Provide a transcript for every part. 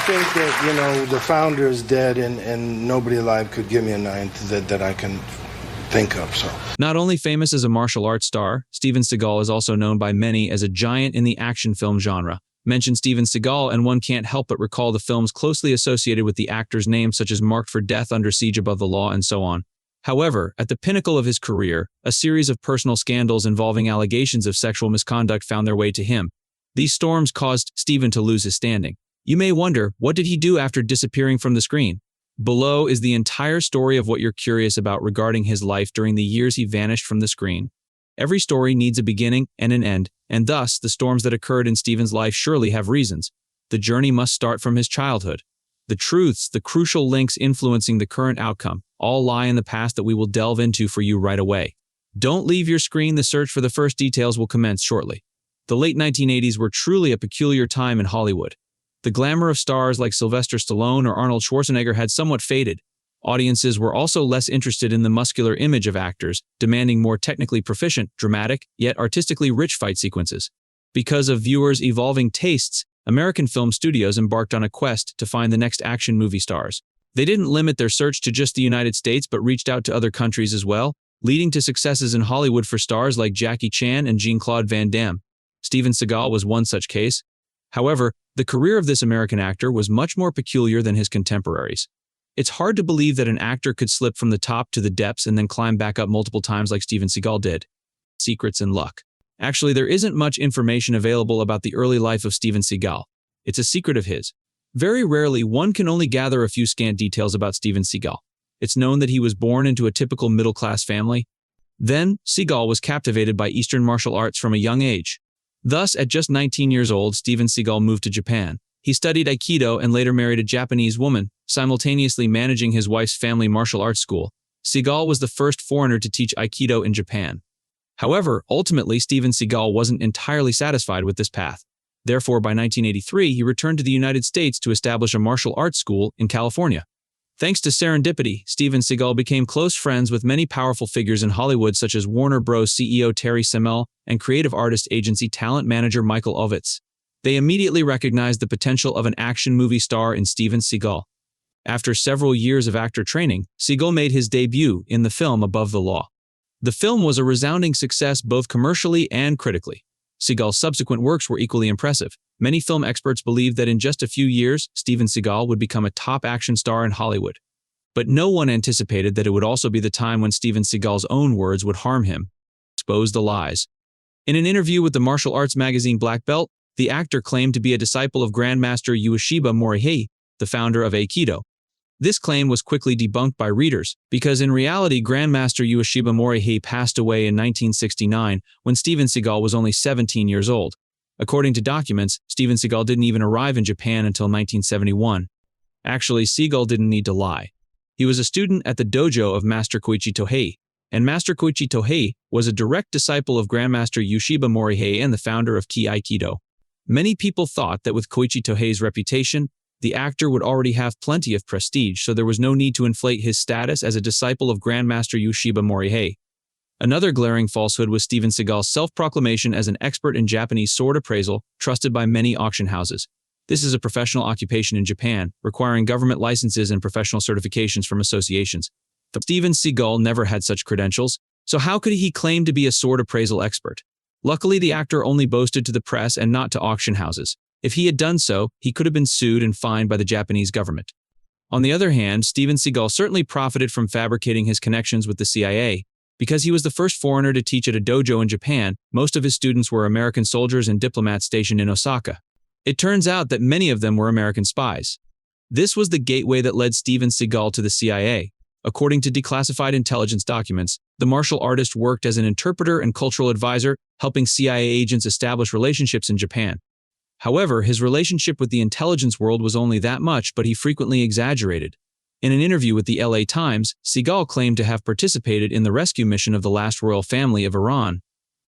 think that, you know, the founder is dead and nobody alive could give me a ninth that I can think of, so. Not only famous as a martial arts star, Steven Seagal is also known by many as a giant in the action film genre. Mention Steven Seagal and one can't help but recall the films closely associated with the actor's name, such as Marked for Death, Under Siege Above the Law, and so on. However, at the pinnacle of his career, a series of personal scandals involving allegations of sexual misconduct found their way to him. These storms caused Steven to lose his standing. You may wonder, what did he do after disappearing from the screen? Below is the entire story of what you're curious about regarding his life during the years he vanished from the screen. Every story needs a beginning and an end, and thus the storms that occurred in Steven's life surely have reasons. The journey must start from his childhood. The truths, the crucial links influencing the current outcome, all lie in the past that we will delve into for you right away. Don't leave your screen, the search for the first details will commence shortly. The late 1980s were truly a peculiar time in Hollywood. The glamour of stars like Sylvester Stallone or Arnold Schwarzenegger had somewhat faded. Audiences were also less interested in the muscular image of actors, demanding more technically proficient, dramatic, yet artistically rich fight sequences. Because of viewers' evolving tastes, American film studios embarked on a quest to find the next action movie stars. They didn't limit their search to just the United States but reached out to other countries as well, leading to successes in Hollywood for stars like Jackie Chan and Jean-Claude Van Damme. Steven Seagal was one such case. However, the career of this American actor was much more peculiar than his contemporaries. It's hard to believe that an actor could slip from the top to the depths and then climb back up multiple times like Steven Seagal did. Secrets and luck. Actually, there isn't much information available about the early life of Steven Seagal. It's a secret of his. Very rarely, one can only gather a few scant details about Steven Seagal. It's known that he was born into a typical middle-class family. Then, Seagal was captivated by Eastern martial arts from a young age. Thus, at just 19 years old, Steven Seagal moved to Japan. He studied Aikido and later married a Japanese woman, simultaneously managing his wife's family martial arts school. Seagal was the first foreigner to teach Aikido in Japan. However, ultimately, Steven Seagal wasn't entirely satisfied with this path. Therefore, by 1983, he returned to the United States to establish a martial arts school in California. Thanks to serendipity, Steven Seagal became close friends with many powerful figures in Hollywood such as Warner Bros. CEO Terry Semel and creative artist agency talent manager Michael Ovitz. They immediately recognized the potential of an action movie star in Steven Seagal. After several years of actor training, Seagal made his debut in the film Above the Law. The film was a resounding success both commercially and critically. Seagal's subsequent works were equally impressive. Many film experts believed that in just a few years, Steven Seagal would become a top action star in Hollywood. But no one anticipated that it would also be the time when Steven Seagal's own words would harm him. Expose the lies. In an interview with the martial arts magazine Black Belt, the actor claimed to be a disciple of Grandmaster Ueshiba Morihei, the founder of Aikido. This claim was quickly debunked by readers, because in reality Grandmaster Ueshiba Morihei passed away in 1969 when Steven Seagal was only 17 years old. According to documents, Steven Seagal didn't even arrive in Japan until 1971. Actually, Seagal didn't need to lie. He was a student at the dojo of Master Koichi Tohei, and Master Koichi Tohei was a direct disciple of Grandmaster Ueshiba Morihei and the founder of Ki Aikido. Many people thought that with Koichi Tohei's reputation, the actor would already have plenty of prestige, so there was no need to inflate his status as a disciple of Grandmaster Ueshiba Morihei. Another glaring falsehood was Steven Seagal's self-proclamation as an expert in Japanese sword appraisal, trusted by many auction houses. This is a professional occupation in Japan, requiring government licenses and professional certifications from associations. Steven Seagal never had such credentials, so how could he claim to be a sword appraisal expert? Luckily, the actor only boasted to the press and not to auction houses. If he had done so, he could have been sued and fined by the Japanese government. On the other hand, Steven Seagal certainly profited from fabricating his connections with the CIA. Because he was the first foreigner to teach at a dojo in Japan, most of his students were American soldiers and diplomats stationed in Osaka. It turns out that many of them were American spies. This was the gateway that led Steven Seagal to the CIA. According to declassified intelligence documents, the martial artist worked as an interpreter and cultural advisor, helping CIA agents establish relationships in Japan. However, his relationship with the intelligence world was only that much, but he frequently exaggerated. In an interview with the LA Times, Seagal claimed to have participated in the rescue mission of the last royal family of Iran.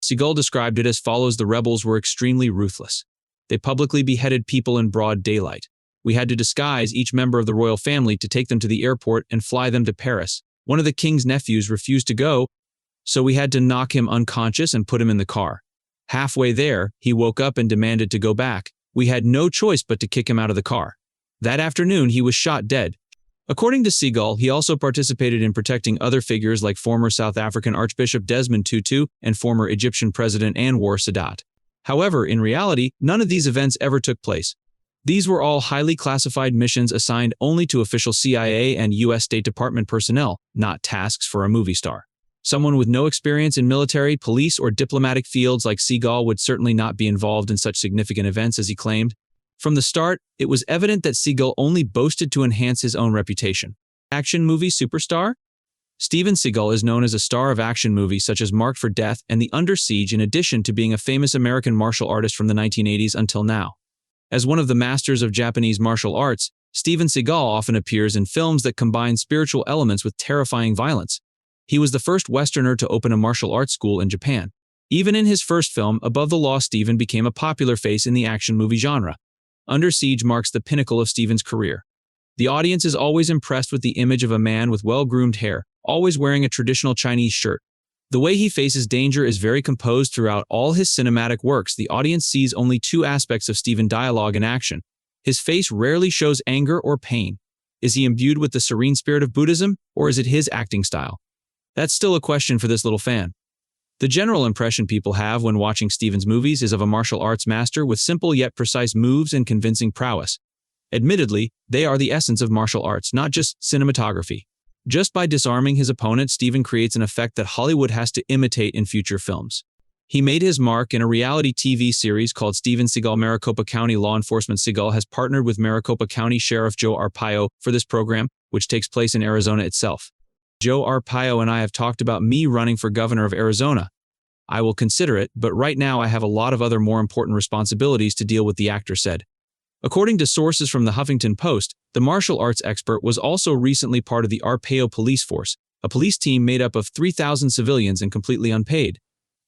Seagal described it as follows: the rebels were extremely ruthless. They publicly beheaded people in broad daylight. We had to disguise each member of the royal family to take them to the airport and fly them to Paris. One of the king's nephews refused to go, so we had to knock him unconscious and put him in the car. Halfway there, he woke up and demanded to go back. We had no choice but to kick him out of the car. That afternoon, he was shot dead. According to Seagal, he also participated in protecting other figures like former South African Archbishop Desmond Tutu and former Egyptian President Anwar Sadat. However, in reality, none of these events ever took place. These were all highly classified missions assigned only to official CIA and U.S. State Department personnel, not tasks for a movie star. Someone with no experience in military, police, or diplomatic fields like Seagal would certainly not be involved in such significant events as he claimed. From the start, it was evident that Seagal only boasted to enhance his own reputation. Action movie superstar? Steven Seagal is known as a star of action movies such as Marked for Death and The Under Siege, in addition to being a famous American martial artist from the 1980s until now. As one of the masters of Japanese martial arts, Steven Seagal often appears in films that combine spiritual elements with terrifying violence. He was the first Westerner to open a martial arts school in Japan. Even in his first film, Above the Law, Steven became a popular face in the action movie genre. Under Siege marks the pinnacle of Steven's career. The audience is always impressed with the image of a man with well-groomed hair, always wearing a traditional Chinese shirt. The way he faces danger is very composed throughout all his cinematic works. The audience sees only two aspects of Steven: dialogue and action. His face rarely shows anger or pain. Is he imbued with the serene spirit of Buddhism, or is it his acting style? That's still a question for this little fan. The general impression people have when watching Steven's movies is of a martial arts master with simple yet precise moves and convincing prowess. Admittedly, they are the essence of martial arts, not just cinematography. Just by disarming his opponent, Steven creates an effect that Hollywood has to imitate in future films. He made his mark in a reality TV series called Steven Seagal. Maricopa County Law Enforcement. Seagal has partnered with Maricopa County Sheriff Joe Arpaio for this program, which takes place in Arizona itself. Joe Arpaio and I have talked about me running for governor of Arizona. I will consider it, but right now I have a lot of other more important responsibilities to deal with, the actor said. According to sources from the Huffington Post, the martial arts expert was also recently part of the Arpaio police force, a police team made up of 3,000 civilians and completely unpaid.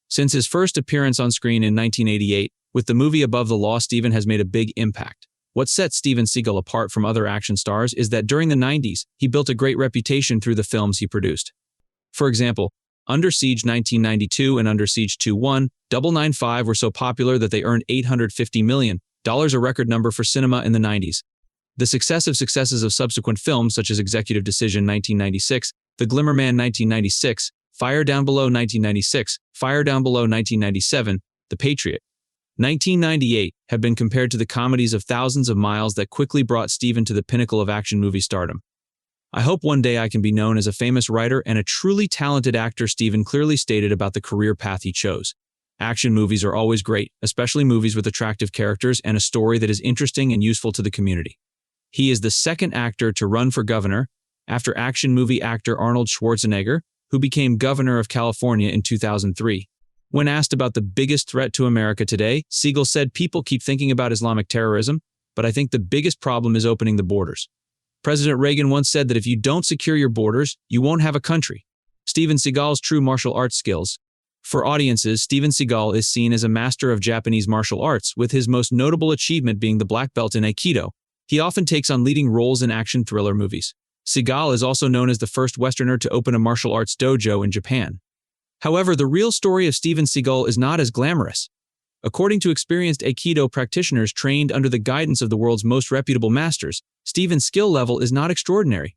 Since his first appearance on screen in 1988, with the movie Above the Law, Steven has made a big impact. What sets Steven Seagal apart from other action stars is that during the 90s, he built a great reputation through the films he produced. For example, Under Siege 1992 and Under Siege 2-1-995 were so popular that they earned $850 million, a record number for cinema in the 90s. The successive successes of subsequent films such as Executive Decision 1996, The Glimmerman 1996, Fire Down Below 1996, Fire Down Below 1997, The Patriot 1998 have been compared to the comedies of Thousands of Miles that quickly brought Steven to the pinnacle of action movie stardom. I hope one day I can be known as a famous writer and a truly talented actor, Steven clearly stated about the career path he chose. Action movies are always great, especially movies with attractive characters and a story that is interesting and useful to the community. He is the second actor to run for governor, after action movie actor Arnold Schwarzenegger, who became governor of California in 2003. When asked about the biggest threat to America today, Seagal said, "People keep thinking about Islamic terrorism, but I think the biggest problem is opening the borders. President Reagan once said that if you don't secure your borders, you won't have a country." Steven Seagal's true martial arts skills. For audiences, Steven Seagal is seen as a master of Japanese martial arts, with his most notable achievement being the black belt in Aikido. He often takes on leading roles in action thriller movies. Seagal is also known as the first Westerner to open a martial arts dojo in Japan. However, the real story of Steven Seagal is not as glamorous. According to experienced Aikido practitioners trained under the guidance of the world's most reputable masters, Steven's skill level is not extraordinary.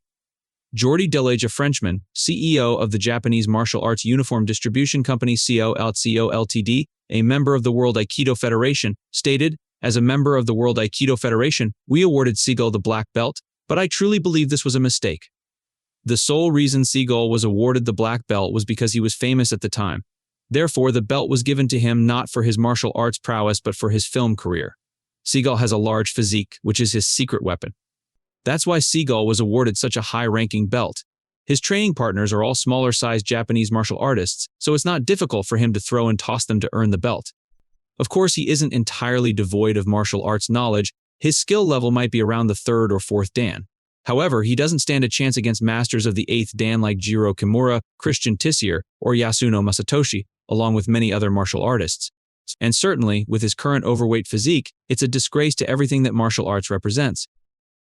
Jordi Delage, a Frenchman, CEO of the Japanese martial arts uniform distribution company CO Ltd., a member of the World Aikido Federation, stated, "As a member of the World Aikido Federation, we awarded Seagal the black belt, but I truly believe this was a mistake. The sole reason Seagal was awarded the black belt was because he was famous at the time. Therefore, the belt was given to him not for his martial arts prowess but for his film career. Seagal has a large physique, which is his secret weapon. That's why Seagal was awarded such a high-ranking belt. His training partners are all smaller-sized Japanese martial artists, so it's not difficult for him to throw and toss them to earn the belt. Of course, he isn't entirely devoid of martial arts knowledge. His skill level might be around the 3rd or 4th dan. However, he doesn't stand a chance against masters of the 8th dan like Jiro Kimura, Christian Tissier, or Yasuno Masatoshi, along with many other martial artists. And certainly, with his current overweight physique, it's a disgrace to everything that martial arts represents.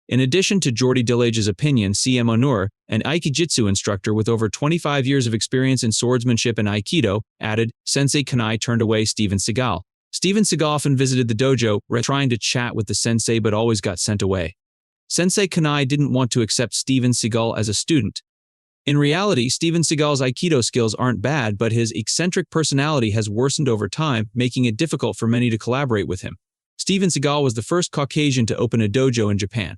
In addition to Jordi Delage's opinion, CM Onur, an Aikijitsu instructor with over 25 years of experience in swordsmanship and Aikido, added, "Sensei Kanai turned away Steven Seagal. Steven Seagal often visited the dojo, trying to chat with the sensei but always got sent away. Sensei Kanai didn't want to accept Steven Seagal as a student. In reality, Steven Seagal's Aikido skills aren't bad, but his eccentric personality has worsened over time, making it difficult for many to collaborate with him. Steven Seagal was the first Caucasian to open a dojo in Japan.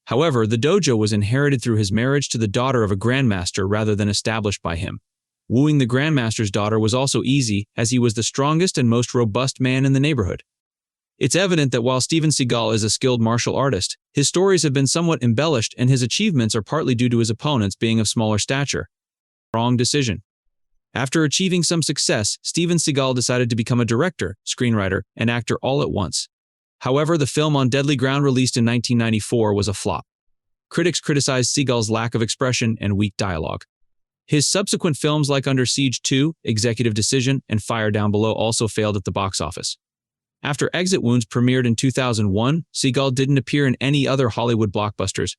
However, the dojo was inherited through his marriage to the daughter of a grandmaster rather than established by him. Wooing the grandmaster's daughter was also easy, as he was the strongest and most robust man in the neighborhood. It's evident that while Steven Seagal is a skilled martial artist, his stories have been somewhat embellished and his achievements are partly due to his opponents being of smaller stature. Wrong decision. After achieving some success, Steven Seagal decided to become a director, screenwriter, and actor all at once. However, the film On Deadly Ground, released in 1994, was a flop. Critics criticized Seagal's lack of expression and weak dialogue. His subsequent films like Under Siege 2, Executive Decision, and Fire Down Below also failed at the box office. After Exit Wounds premiered in 2001, Seagal didn't appear in any other Hollywood blockbusters.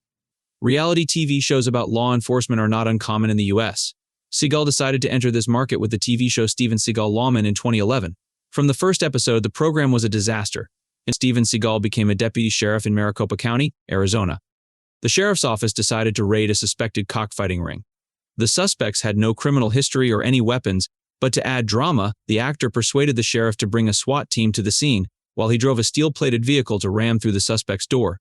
Reality TV shows about law enforcement are not uncommon in the US. Seagal decided to enter this market with the TV show Steven Seagal Lawman in 2011. From the first episode, the program was a disaster, and Steven Seagal became a deputy sheriff in Maricopa County, Arizona. The sheriff's office decided to raid a suspected cockfighting ring. The suspects had no criminal history or any weapons, but to add drama, the actor persuaded the sheriff to bring a SWAT team to the scene, while he drove a steel-plated vehicle to ram through the suspect's door.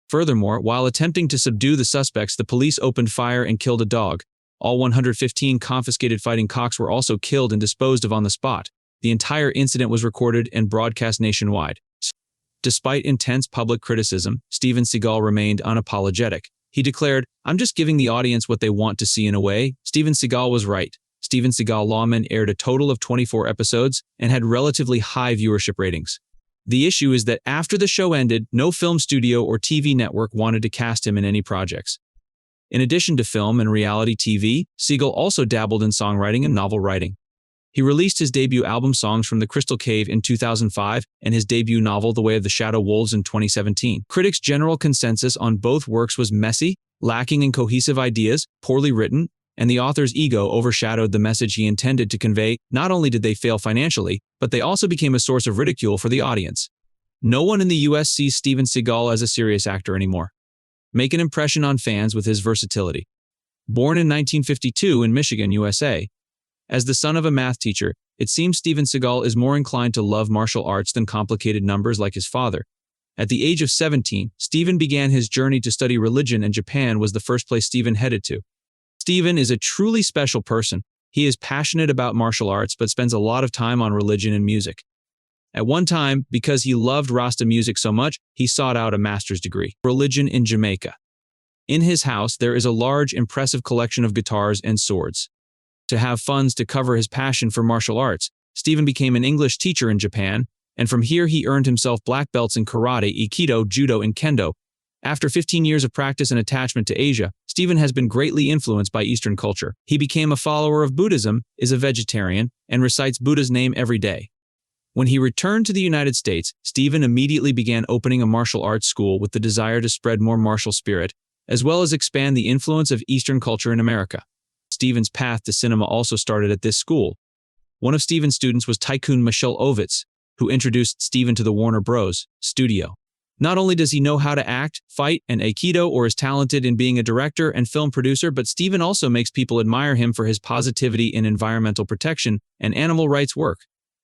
Furthermore, while attempting to subdue the suspects, the police opened fire and killed a dog. All 115 confiscated fighting cocks were also killed and disposed of on the spot. The entire incident was recorded and broadcast nationwide. Despite intense public criticism, Steven Seagal remained unapologetic. He declared, "I'm just giving the audience what they want to see." In a way, Steven Seagal was right. Steven Seagal Lawman aired a total of 24 episodes and had relatively high viewership ratings. The issue is that after the show ended, no film studio or TV network wanted to cast him in any projects. In addition to film and reality TV, Seagal also dabbled in songwriting and novel writing. He released his debut album Songs from the Crystal Cave in 2005 and his debut novel The Way of the Shadow Wolves in 2017. Critics' general consensus on both works was messy, lacking in cohesive ideas, poorly written, and the author's ego overshadowed the message he intended to convey. Not only did they fail financially, but they also became a source of ridicule for the audience. No one in the US sees Steven Seagal as a serious actor anymore. Make an impression on fans with his versatility. Born in 1952 in Michigan, USA, as the son of a math teacher, it seems Steven Seagal is more inclined to love martial arts than complicated numbers like his father. At the age of 17, Steven began his journey to study religion, and Japan was the first place Steven headed to. Steven is a truly special person. He is passionate about martial arts but spends a lot of time on religion and music. At one time, because he loved Rasta music so much, he sought out a master's degree, religion in Jamaica. In his house, there is a large, impressive collection of guitars and swords. To have funds to cover his passion for martial arts, Steven became an English teacher in Japan, and from here he earned himself black belts in karate, aikido, judo, and kendo. After 15 years of practice and attachment to Asia, Steven has been greatly influenced by Eastern culture. He became a follower of Buddhism, is a vegetarian, and recites Buddha's name every day. When he returned to the United States, Steven immediately began opening a martial arts school with the desire to spread more martial spirit, as well as expand the influence of Eastern culture in America. Steven's path to cinema also started at this school. One of Steven's students was tycoon Michelle Ovitz, who introduced Steven to the Warner Bros. Studio. Not only does he know how to act, fight, and aikido, or is talented in being a director and film producer, but Steven also makes people admire him for his positivity in environmental protection and animal rights work.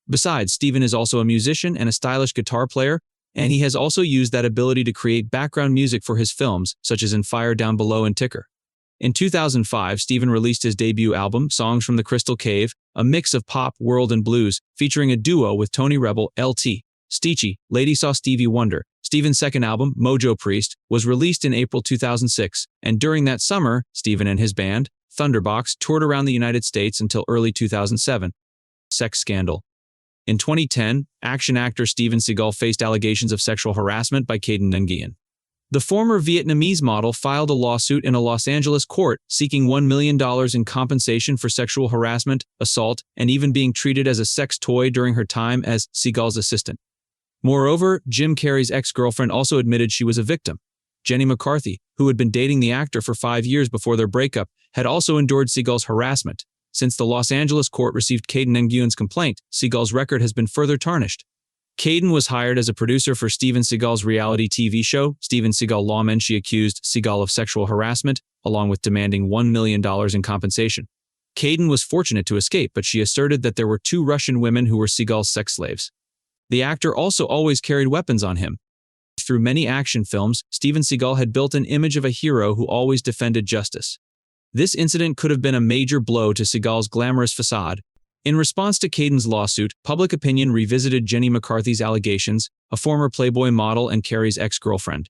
Besides, Steven is also a musician and a stylish guitar player, and he has also used that ability to create background music for his films, such as in Fire Down Below and Ticker. In 2005, Steven released his debut album, Songs from the Crystal Cave, a mix of pop, world, and blues, featuring a duo with Tony Rebel, L.T. Steechy, Lady Saw Stevie Wonder. Steven's second album, Mojo Priest, was released in April 2006, and during that summer, Steven and his band, Thunderbox, toured around the United States until early 2007. Sex scandal. In 2010, action actor Steven Seagal faced allegations of sexual harassment by Caden Nguyen. The former Vietnamese model filed a lawsuit in a Los Angeles court seeking $1 million in compensation for sexual harassment, assault, and even being treated as a sex toy during her time as Seagal's assistant. Moreover, Jim Carrey's ex-girlfriend also admitted she was a victim. Jenny McCarthy, who had been dating the actor for 5 years before their breakup, had also endured Seagal's harassment. Since the Los Angeles court received Caden Nguyen's complaint, Seagal's record has been further tarnished. Caden was hired as a producer for Steven Seagal's reality TV show, Steven Seagal Lawman. She accused Seagal of sexual harassment, along with demanding $1 million in compensation. Caden was fortunate to escape, but she asserted that there were 2 Russian women who were Seagal's sex slaves. The actor also always carried weapons on him. Through many action films, Steven Seagal had built an image of a hero who always defended justice. This incident could have been a major blow to Seagal's glamorous facade. In response to Caden's lawsuit, public opinion revisited Jenny McCarthy's allegations, a former Playboy model and Carrie's ex-girlfriend.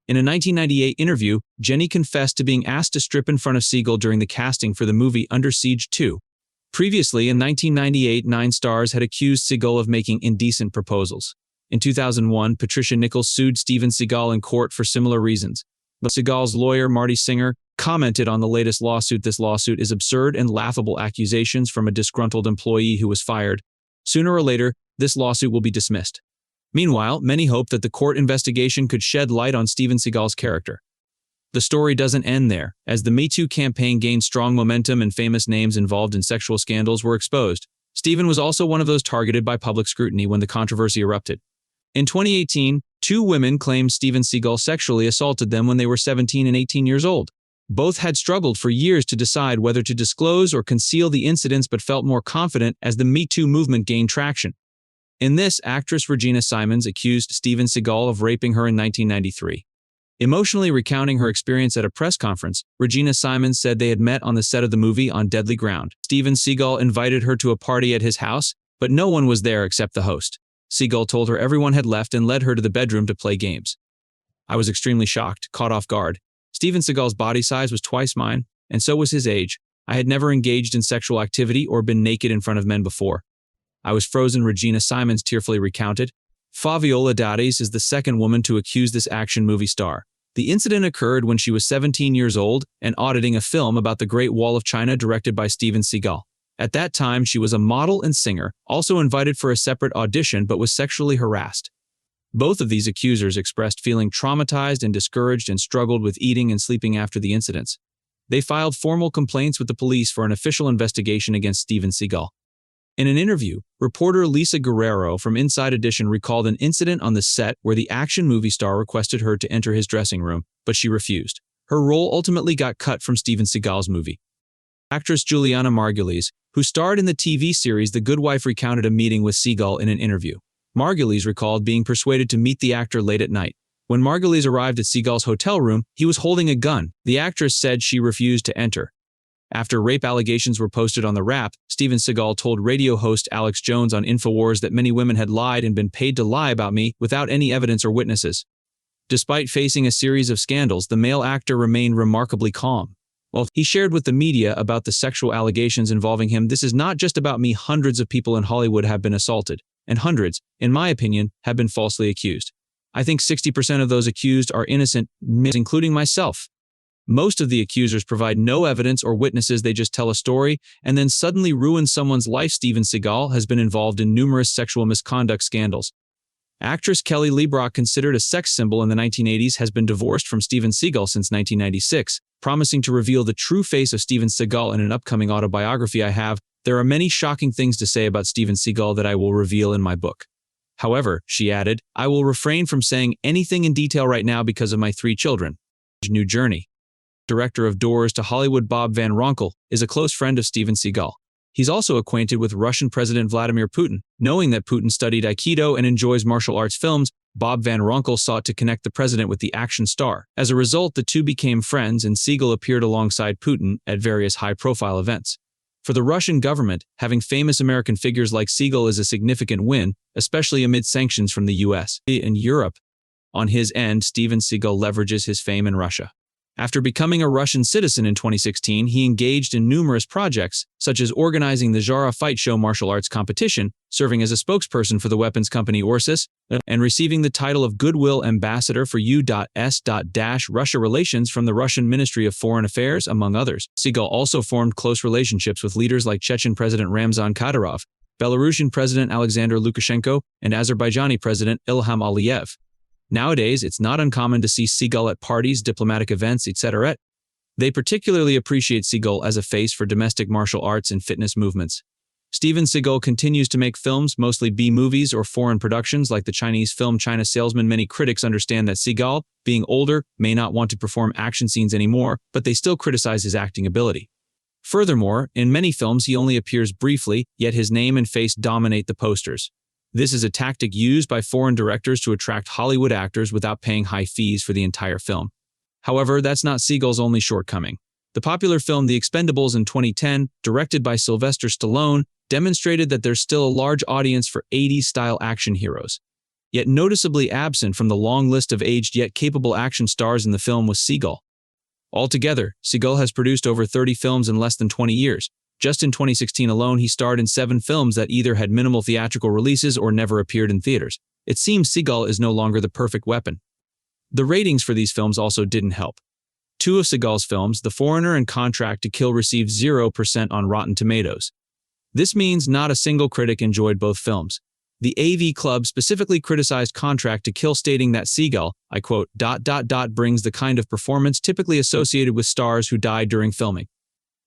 In a 1998 interview, Jenny confessed to being asked to strip in front of Seagal during the casting for the movie Under Siege 2. Previously, in 1998, 9 stars had accused Seagal of making indecent proposals. In 2001, Patricia Nichols sued Steven Seagal in court for similar reasons. But Seagal's lawyer, Marty Singer, commented on the latest lawsuit. This lawsuit is absurd and laughable accusations from a disgruntled employee who was fired. Sooner or later, this lawsuit will be dismissed. Meanwhile, many hope that the court investigation could shed light on Steven Seagal's character. The story doesn't end there. As the Me Too campaign gained strong momentum and famous names involved in sexual scandals were exposed, Steven was also one of those targeted by public scrutiny when the controversy erupted. In 2018, 2 women claimed Steven Seagal sexually assaulted them when they were 17 and 18 years old. Both had struggled for years to decide whether to disclose or conceal the incidents, but felt more confident as the Me Too movement gained traction. In this, actress Regina Simons accused Steven Seagal of raping her in 1993. Emotionally recounting her experience at a press conference, Regina Simons said they had met on the set of the movie On Deadly Ground. Steven Seagal invited her to a party at his house, but no one was there except the host. Seagal told her everyone had left and led her to the bedroom to play games. I was extremely shocked, caught off guard. Steven Seagal's body size was twice mine, and so was his age. I had never engaged in sexual activity or been naked in front of men before. I was frozen, Regina Simons tearfully recounted. Fabiola Dades is the second woman to accuse this action movie star. The incident occurred when she was 17 years old and auditing a film about the Great Wall of China directed by Steven Seagal. At that time, she was a model and singer, also invited for a separate audition but was sexually harassed. Both of these accusers expressed feeling traumatized and discouraged and struggled with eating and sleeping after the incidents. They filed formal complaints with the police for an official investigation against Steven Seagal. In an interview, reporter Lisa Guerrero from Inside Edition recalled an incident on the set where the action movie star requested her to enter his dressing room, but she refused. Her role ultimately got cut from Steven Seagal's movie. Actress Juliana Margulies, who starred in the TV series The Good Wife, recounted a meeting with Seagal in an interview. Margulies recalled being persuaded to meet the actor late at night. When Margulies arrived at Seagal's hotel room, he was holding a gun. The actress said she refused to enter. After rape allegations were posted on the Wrap, Steven Seagal told radio host Alex Jones on InfoWars that many women had lied and been paid to lie about me without any evidence or witnesses. Despite facing a series of scandals, the male actor remained remarkably calm. While he shared with the media about the sexual allegations involving him, "This is not just about me. Hundreds of people in Hollywood have been assaulted, and hundreds, in my opinion, have been falsely accused. I think 60% of those accused are innocent, including myself. Most of the accusers provide no evidence or witnesses. They just tell a story and then suddenly ruin someone's life." Steven Seagal has been involved in numerous sexual misconduct scandals. Actress Kelly LeBrock, considered a sex symbol in the 1980s, has been divorced from Steven Seagal since 1996, promising to reveal the true face of Steven Seagal in an upcoming autobiography. There are many shocking things to say about Steven Seagal that I will reveal in my book. However, she added, I will refrain from saying anything in detail right now because of my 3 children. New journey. Director of Doors to Hollywood Bob Van Ronkel is a close friend of Steven Seagal. He's also acquainted with Russian President Vladimir Putin. Knowing that Putin studied Aikido and enjoys martial arts films, Bob Van Ronkel sought to connect the president with the action star. As a result, the two became friends, and Seagal appeared alongside Putin at various high-profile events. For the Russian government, having famous American figures like Seagal is a significant win, especially amid sanctions from the US and Europe. On his end, Steven Seagal leverages his fame in Russia. After becoming a Russian citizen in 2016, he engaged in numerous projects, such as organizing the Zhara Fight Show martial arts competition, serving as a spokesperson for the weapons company Ursus, and receiving the title of Goodwill Ambassador for U.S.-Russia relations from the Russian Ministry of Foreign Affairs, among others. Seagal also formed close relationships with leaders like Chechen President Ramzan Kadyrov, Belarusian President Alexander Lukashenko, and Azerbaijani President Ilham Aliyev. Nowadays, it's not uncommon to see Seagal at parties, diplomatic events, etc. They particularly appreciate Seagal as a face for domestic martial arts and fitness movements. Steven Seagal continues to make films, mostly B-movies or foreign productions like the Chinese film China Salesman. Many critics understand that Seagal, being older, may not want to perform action scenes anymore, but they still criticize his acting ability. Furthermore, in many films he only appears briefly, yet his name and face dominate the posters. This is a tactic used by foreign directors to attract Hollywood actors without paying high fees for the entire film. However, that's not Seagal's only shortcoming. The popular film The Expendables in 2010, directed by Sylvester Stallone, demonstrated that there's still a large audience for 80s-style action heroes. Yet noticeably absent from the long list of aged yet capable action stars in the film was Seagal. Altogether, Seagal has produced over 30 films in less than 20 years. Just in 2016 alone, he starred in 7 films that either had minimal theatrical releases or never appeared in theaters. It seems Seagal is no longer the perfect weapon. The ratings for these films also didn't help. 2 of Seagal's films, The Foreigner and Contract to Kill, received 0% on Rotten Tomatoes. This means not a single critic enjoyed both films. The AV Club specifically criticized Contract to Kill, stating that Seagal, I quote, brings the kind of performance typically associated with stars who died during filming.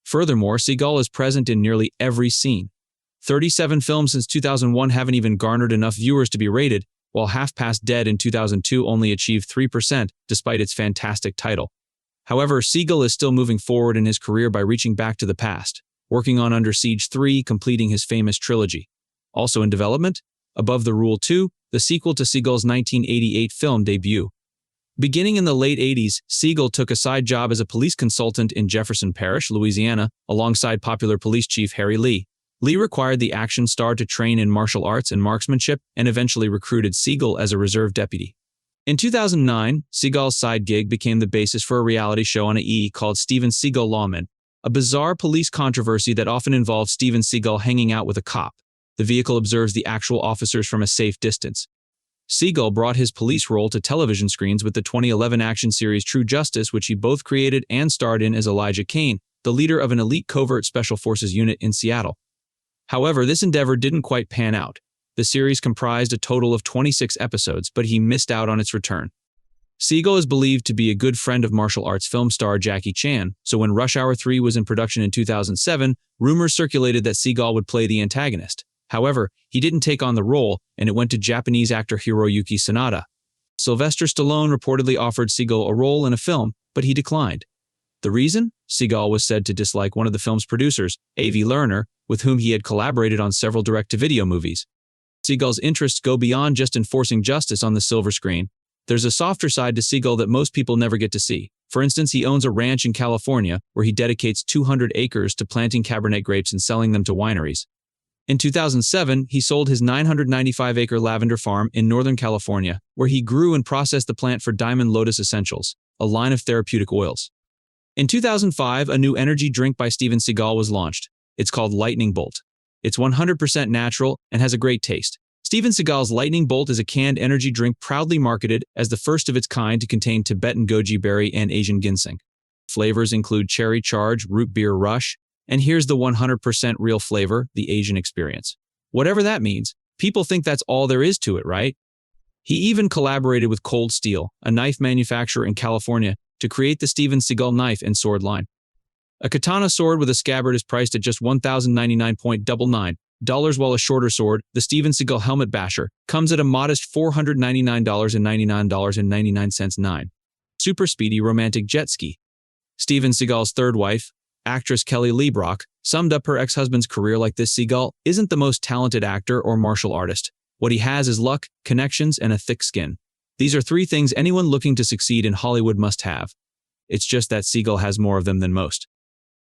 Furthermore, Seagal is present in nearly every scene. 37 films since 2001 haven't even garnered enough viewers to be rated, while Half Past Dead in 2002 only achieved 3% despite its fantastic title. However, Seagal is still moving forward in his career by reaching back to the past, working on Under Siege 3, completing his famous trilogy. Also in development, Above the Rule 2, the sequel to Seagal's 1988 film debut. Beginning in the late 80s, Seagal took a side job as a police consultant in Jefferson Parish, Louisiana, alongside popular police chief Harry Lee. Lee required the action star to train in martial arts and marksmanship and eventually recruited Seagal as a reserve deputy. In 2009, Seagal's side gig became the basis for a reality show on E! Called Steven Seagal Lawman, a bizarre police controversy that often involves Steven Seagal hanging out with a cop. The vehicle observes the actual officers from a safe distance. Seagal brought his police role to television screens with the 2011 action series True Justice, which he both created and starred in as Elijah Kane, the leader of an elite covert special forces unit in Seattle. However, this endeavor didn't quite pan out. The series comprised a total of 26 episodes, but he missed out on its return. Seagal is believed to be a good friend of martial arts film star Jackie Chan, so when Rush Hour 3 was in production in 2007, rumors circulated that Seagal would play the antagonist. However, he didn't take on the role, and it went to Japanese actor Hiroyuki Sanada. Sylvester Stallone reportedly offered Seagal a role in a film, but he declined. The reason? Seagal was said to dislike one of the film's producers, A.V. Lerner, with whom he had collaborated on several direct-to-video movies. Seagal's interests go beyond just enforcing justice on the silver screen. There's a softer side to Seagal that most people never get to see. For instance, he owns a ranch in California where he dedicates 200 acres to planting Cabernet grapes and selling them to wineries. In 2007, he sold his 995-acre lavender farm in Northern California, where he grew and processed the plant for Diamond Lotus Essentials, a line of therapeutic oils. In 2005, a new energy drink by Steven Seagal was launched. It's called Lightning Bolt. It's 100% natural and has a great taste. Steven Seagal's Lightning Bolt is a canned energy drink proudly marketed as the first of its kind to contain Tibetan goji berry and Asian ginseng. Flavors include cherry charge, root beer rush, and here's the 100% real flavor, the Asian experience. Whatever that means, people think that's all there is to it, right? He even collaborated with Cold Steel, a knife manufacturer in California, to create the Steven Seagal knife and sword line. A katana sword with a scabbard is priced at just $1,099.99, while a shorter sword, the Steven Seagal Helmet Basher, comes at a modest $499.99. Super speedy romantic jet ski. Steven Seagal's third wife, actress Kelly Lebrock, summed up her ex-husband's career like this: Seagal isn't the most talented actor or martial artist. What he has is luck, connections, and a thick skin. These are 3 things anyone looking to succeed in Hollywood must have. It's just that Seagal has more of them than most.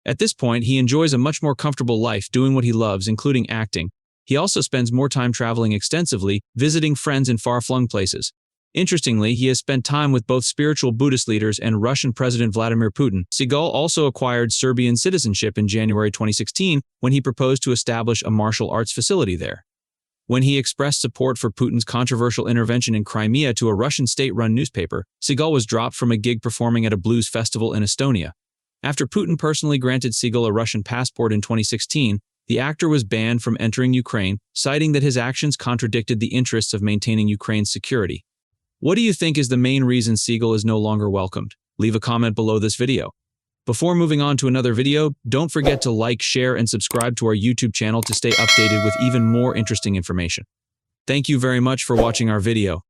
At this point, he enjoys a much more comfortable life doing what he loves, including acting. He also spends more time traveling extensively, visiting friends in far-flung places. Interestingly, he has spent time with both spiritual Buddhist leaders and Russian President Vladimir Putin. Seagal also acquired Serbian citizenship in January 2016 when he proposed to establish a martial arts facility there. When he expressed support for Putin's controversial intervention in Crimea to a Russian state-run newspaper, Seagal was dropped from a gig performing at a blues festival in Estonia. After Putin personally granted Seagal a Russian passport in 2016, the actor was banned from entering Ukraine, citing that his actions contradicted the interests of maintaining Ukraine's security. What do you think is the main reason Seagal is no longer welcomed? Leave a comment below this video. Before moving on to another video, don't forget to like, share, and subscribe to our YouTube channel to stay updated with even more interesting information. Thank you very much for watching our video.